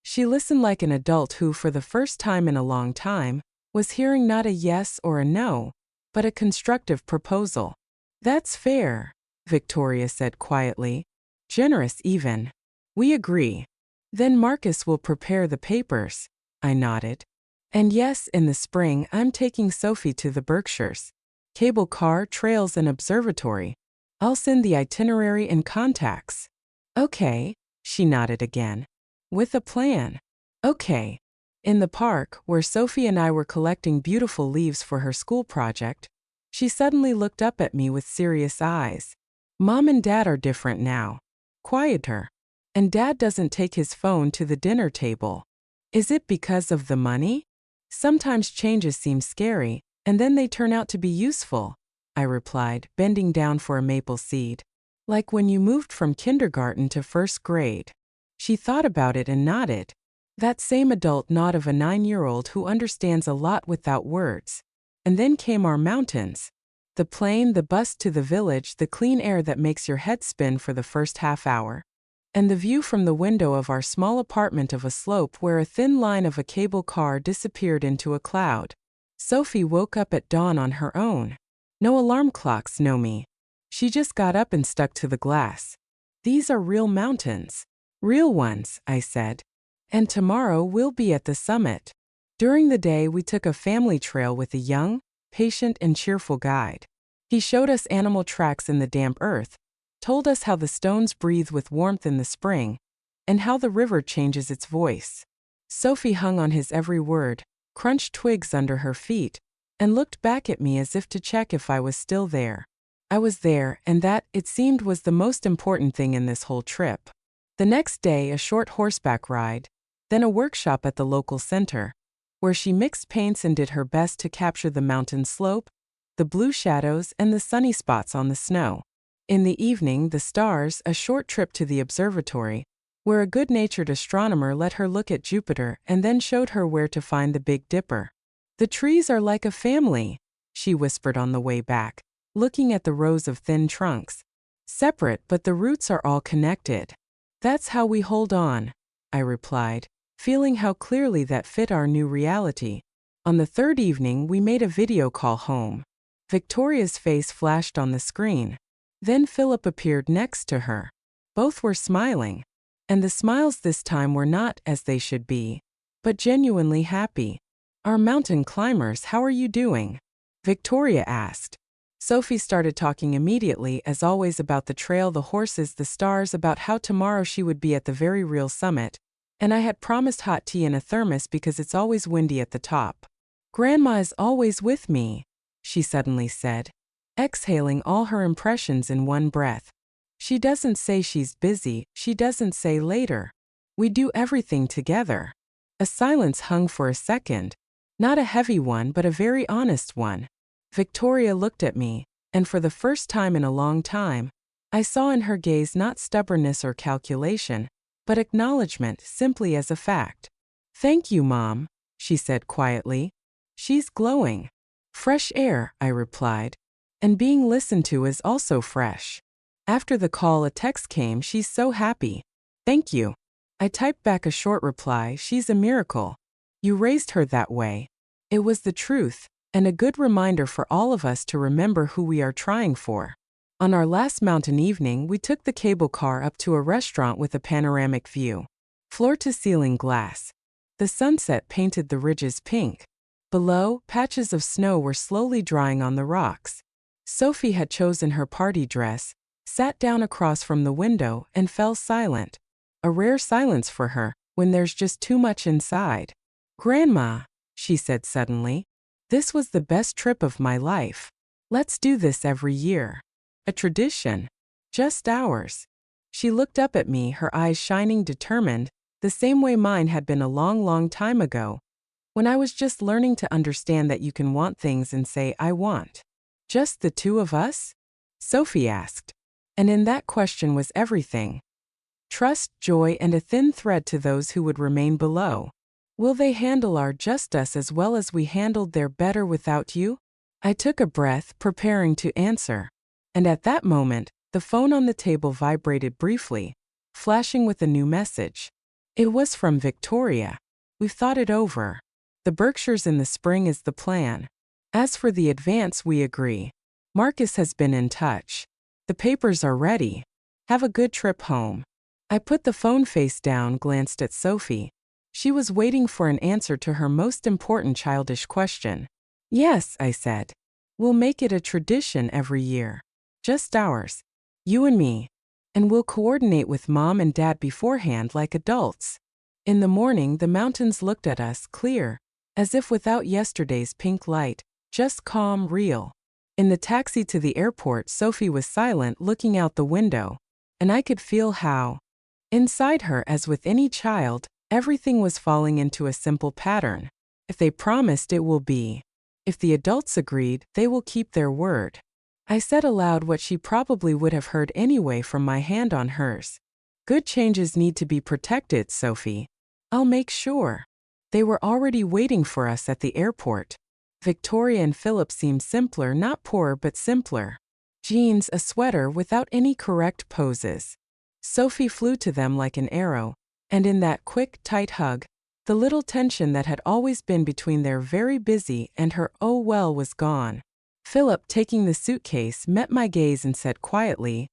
She listened like an adult who, for the first time in a long time, was hearing not a yes or a no, but a constructive proposal. That's fair, Victoria said quietly. Generous even. We agree. Then Marcus will prepare the papers. I nodded. And yes, in the spring, I'm taking Sophie to the Berkshires. Cable car, trails, and observatory. I'll send the itinerary and contacts. Okay, she nodded again. With a plan. Okay. In the park, where Sophie and I were collecting beautiful leaves for her school project, she suddenly looked up at me with serious eyes. Mom and Dad are different now. Quieter. And Dad doesn't take his phone to the dinner table. Is it because of the money? Sometimes changes seem scary, and then they turn out to be useful, I replied, bending down for a maple seed. Like when you moved from kindergarten to first grade. She thought about it and nodded. That same adult nod of a 9-year-old who understands a lot without words. And then came our mountains. The plane, the bus to the village, the clean air that makes your head spin for the first half hour. And the view from the window of our small apartment of a slope where a thin line of a cable car disappeared into a cloud. Sophie woke up at dawn on her own. No alarm clocks, no me. She just got up and stuck to the glass. These are real mountains. Real ones, I said. And tomorrow we'll be at the summit. During the day we took a family trail with a young, patient and cheerful guide. He showed us animal tracks in the damp earth, told us how the stones breathe with warmth in the spring, and how the river changes its voice. Sophie hung on his every word, crunched twigs under her feet, and looked back at me as if to check if I was still there. I was there, and that, it seemed, was the most important thing in this whole trip. The next day, a short horseback ride, then a workshop at the local center, where she mixed paints and did her best to capture the mountain slope, the blue shadows, and the sunny spots on the snow. In the evening, the stars, a short trip to the observatory, where a good-natured astronomer let her look at Jupiter and then showed her where to find the Big Dipper. The trees are like a family, she whispered on the way back, looking at the rows of thin trunks. Separate, but the roots are all connected. That's how we hold on, I replied, feeling how clearly that fit our new reality. On the third evening, we made a video call home. Victoria's face flashed on the screen. Then Philip appeared next to her. Both were smiling. And the smiles this time were not as they should be, but genuinely happy. Our mountain climbers, how are you doing? Victoria asked. Sophie started talking immediately, as always, about the trail, the horses, the stars, about how tomorrow she would be at the very real summit, and I had promised hot tea in a thermos because it's always windy at the top. Grandma is always with me, she suddenly said, exhaling all her impressions in one breath. She doesn't say she's busy, she doesn't say later. We do everything together. A silence hung for a second. Not a heavy one, but a very honest one. Victoria looked at me, and for the first time in a long time, I saw in her gaze not stubbornness or calculation, but acknowledgement, simply as a fact. Thank you, Mom, she said quietly. She's glowing. Fresh air, I replied. And being listened to is also fresh. After the call, a text came, she's so happy. Thank you. I typed back a short reply, she's a miracle. You raised her that way. It was the truth, and a good reminder for all of us to remember who we are trying for. On our last mountain evening, we took the cable car up to a restaurant with a panoramic view. Floor-to-ceiling glass. The sunset painted the ridges pink. Below, patches of snow were slowly drying on the rocks. Sophie had chosen her party dress, sat down across from the window, and fell silent. A rare silence for her, when there's just too much inside. Grandma, she said suddenly, this was the best trip of my life. Let's do this every year. A tradition. Just ours. She looked up at me, her eyes shining, determined, the same way mine had been a long, long time ago, when I was just learning to understand that you can want things and say, I want. Just the two of us? Sophie asked. And in that question was everything. Trust, joy, and a thin thread to those who would remain below. Will they handle our just us as well as we handled their better without you? I took a breath, preparing to answer. And at that moment, the phone on the table vibrated briefly, flashing with a new message. It was from Victoria. We've thought it over. The Berkshires in the spring is the plan. As for the advance, we agree. Marcus has been in touch. The papers are ready. Have a good trip home. I put the phone face down, glanced at Sophie. She was waiting for an answer to her most important childish question. Yes, I said. We'll make it a tradition every year. Just ours. You and me. And we'll coordinate with Mom and Dad beforehand like adults. In the morning, the mountains looked at us, clear, as if without yesterday's pink light, just calm, real. In the taxi to the airport, Sophie was silent, looking out the window, and I could feel how, inside her, as with any child, everything was falling into a simple pattern. If they promised, it will be. If the adults agreed, they will keep their word. I said aloud what she probably would have heard anyway from my hand on hers. Good changes need to be protected, Sophie. I'll make sure. They were already waiting for us at the airport. Victoria and Philip seemed simpler, not poorer but simpler. Jeans, a sweater without any correct poses. Sophie flew to them like an arrow, and in that quick, tight hug, the little tension that had always been between their very busy and her oh well was gone. Philip, taking the suitcase, met my gaze and said quietly,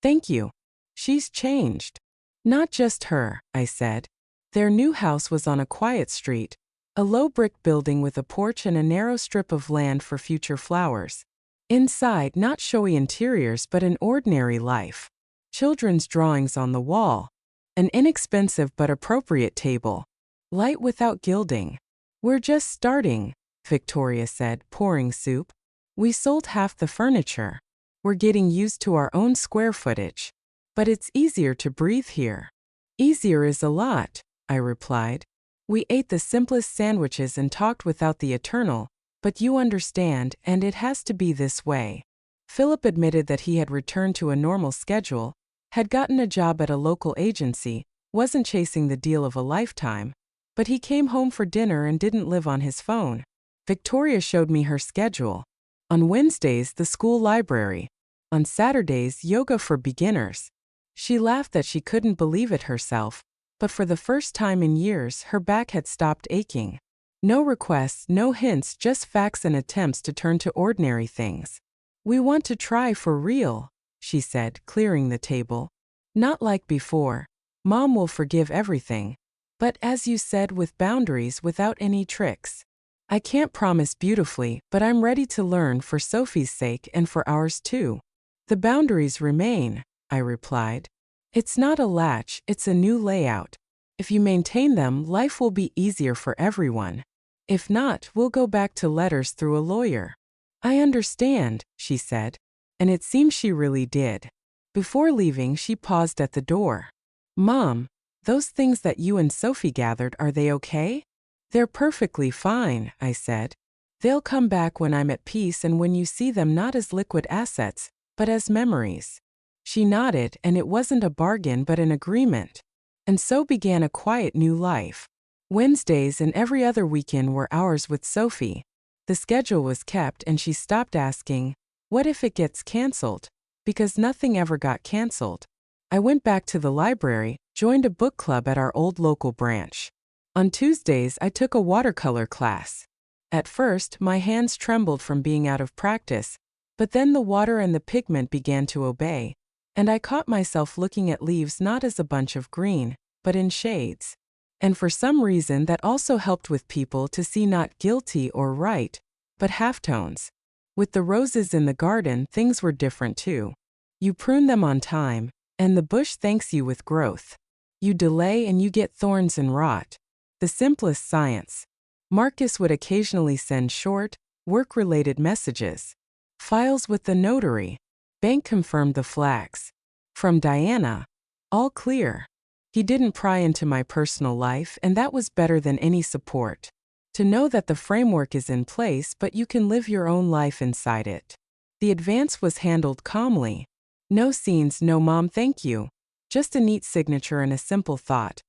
"Thank you. She's changed." "Not just her," I said. Their new house was on a quiet street, a low brick building with a porch and a narrow strip of land for future flowers. Inside, not showy interiors but an ordinary life. Children's drawings on the wall. An inexpensive but appropriate table. Light without gilding. "We're just starting," Victoria said, pouring soup. "We sold half the furniture. We're getting used to our own square footage. But it's easier to breathe here." "Easier is a lot," I replied. "We ate the simplest sandwiches and talked without the eternal, but you understand, and it has to be this way." Philip admitted that he had returned to a normal schedule, had gotten a job at a local agency, wasn't chasing the deal of a lifetime, but he came home for dinner and didn't live on his phone. Victoria showed me her schedule. On Wednesdays, the school library. On Saturdays, yoga for beginners. She laughed that she couldn't believe it herself, but for the first time in years, her back had stopped aching. No requests, no hints, just facts and attempts to turn to ordinary things. "We want to try for real," she said, clearing the table. "Not like before. Mom will forgive everything. But as you said, with boundaries, without any tricks. I can't promise beautifully, but I'm ready to learn for Sophie's sake and for ours too." "The boundaries remain," I replied. "It's not a latch, it's a new layout. If you maintain them, life will be easier for everyone. If not, we'll go back to letters through a lawyer." "I understand," she said. And it seemed she really did. Before leaving, she paused at the door. "Mom, those things that you and Sophie gathered, are they okay?" "They're perfectly fine," I said. "They'll come back when I'm at peace and when you see them not as liquid assets, but as memories." She nodded, and it wasn't a bargain but an agreement. And so began a quiet new life. Wednesdays and every other weekend were ours with Sophie. The schedule was kept and she stopped asking, "What if it gets canceled?" Because nothing ever got canceled. I went back to the library, joined a book club at our old local branch. On Tuesdays, I took a watercolor class. At first, my hands trembled from being out of practice, but then the water and the pigment began to obey, and I caught myself looking at leaves not as a bunch of green, but in shades. And for some reason that also helped with people to see not guilty or right, but halftones. With the roses in the garden, things were different too. You prune them on time, and the bush thanks you with growth. You delay and you get thorns and rot. The simplest science. Marcus would occasionally send short, work-related messages. Files with the notary. Bank confirmed the flags. From Diana. All clear. He didn't pry into my personal life, and that was better than any support. To know that the framework is in place but you can live your own life inside it. The advance was handled calmly. No scenes, no mom thank you. Just a neat signature and a simple thought.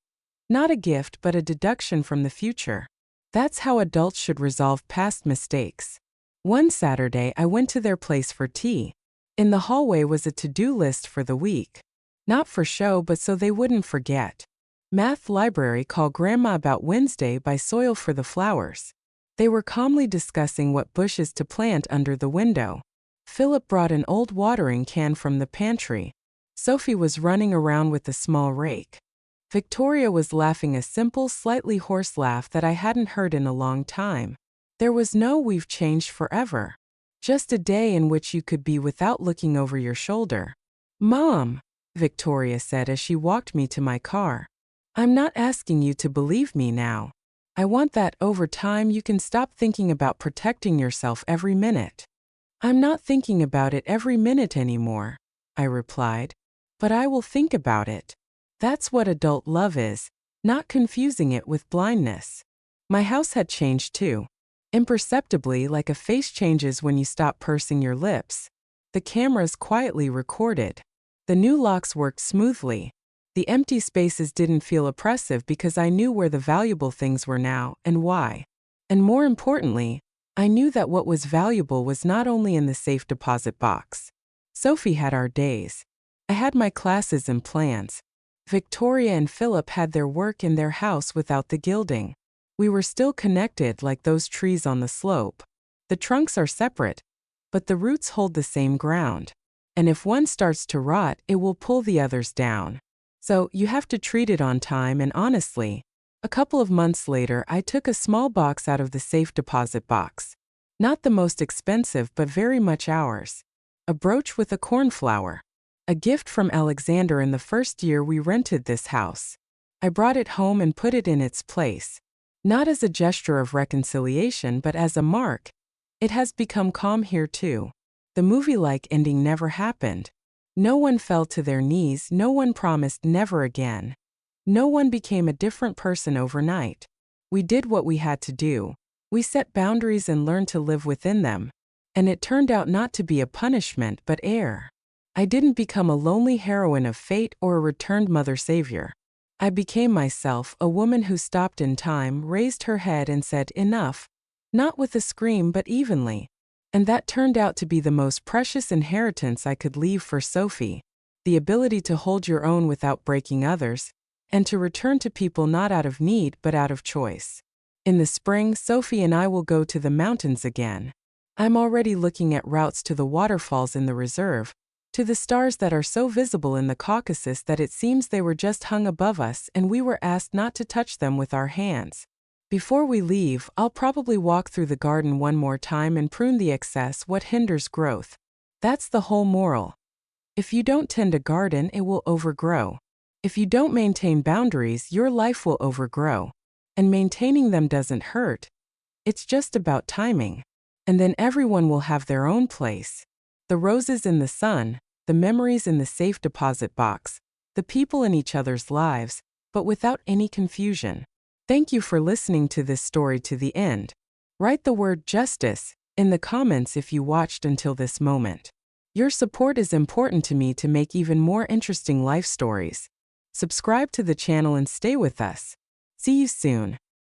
Not a gift but a deduction from the future. That's how adults should resolve past mistakes. One Saturday I went to their place for tea. In the hallway was a to-do list for the week. Not for show but so they wouldn't forget. Math library, call Grandma about Wednesday, buy soil for the flowers. They were calmly discussing what bushes to plant under the window. Philip brought an old watering can from the pantry. Sophie was running around with a small rake. Victoria was laughing a simple, slightly hoarse laugh that I hadn't heard in a long time. There was no "we've changed forever." Just a day in which you could be without looking over your shoulder. "Mom," Victoria said as she walked me to my car. "I'm not asking you to believe me now. I want that over time you can stop thinking about protecting yourself every minute." "I'm not thinking about it every minute anymore," I replied. "But I will think about it." That's what adult love is, not confusing it with blindness. My house had changed too. Imperceptibly, like a face changes when you stop pursing your lips. The cameras quietly recorded. The new locks worked smoothly. The empty spaces didn't feel oppressive because I knew where the valuable things were now and why. And more importantly, I knew that what was valuable was not only in the safe deposit box. Sophie had our days. I had my classes and plans. Victoria and Philip had their work in their house without the gilding. We were still connected like those trees on the slope. The trunks are separate, but the roots hold the same ground. And if one starts to rot, it will pull the others down. So you have to treat it on time, and honestly, a couple of months later I took a small box out of the safe deposit box. Not the most expensive but very much ours. A brooch with a cornflower. A gift from Alexander in the first year we rented this house. I brought it home and put it in its place. Not as a gesture of reconciliation but as a mark. It has become calm here too. The movie-like ending never happened. No one fell to their knees, no one promised never again. No one became a different person overnight. We did what we had to do. We set boundaries and learned to live within them. And it turned out not to be a punishment but air. I didn't become a lonely heroine of fate or a returned mother savior. I became myself, a woman who stopped in time, raised her head and said, "Enough." Not with a scream but evenly. And that turned out to be the most precious inheritance I could leave for Sophie. The ability to hold your own without breaking others, and to return to people not out of need but out of choice. In the spring, Sophie and I will go to the mountains again. I'm already looking at routes to the waterfalls in the reserve, to the stars that are so visible in the Caucasus that it seems they were just hung above us and we were asked not to touch them with our hands. Before we leave, I'll probably walk through the garden one more time and prune the excess what hinders growth. That's the whole moral. If you don't tend a garden, it will overgrow. If you don't maintain boundaries, your life will overgrow. And maintaining them doesn't hurt. It's just about timing. And then everyone will have their own place. The roses in the sun, the memories in the safe deposit box, the people in each other's lives, but without any confusion. Thank you for listening to this story to the end. Write the word justice in the comments if you watched until this moment. Your support is important to me to make even more interesting life stories. Subscribe to the channel and stay with us. See you soon.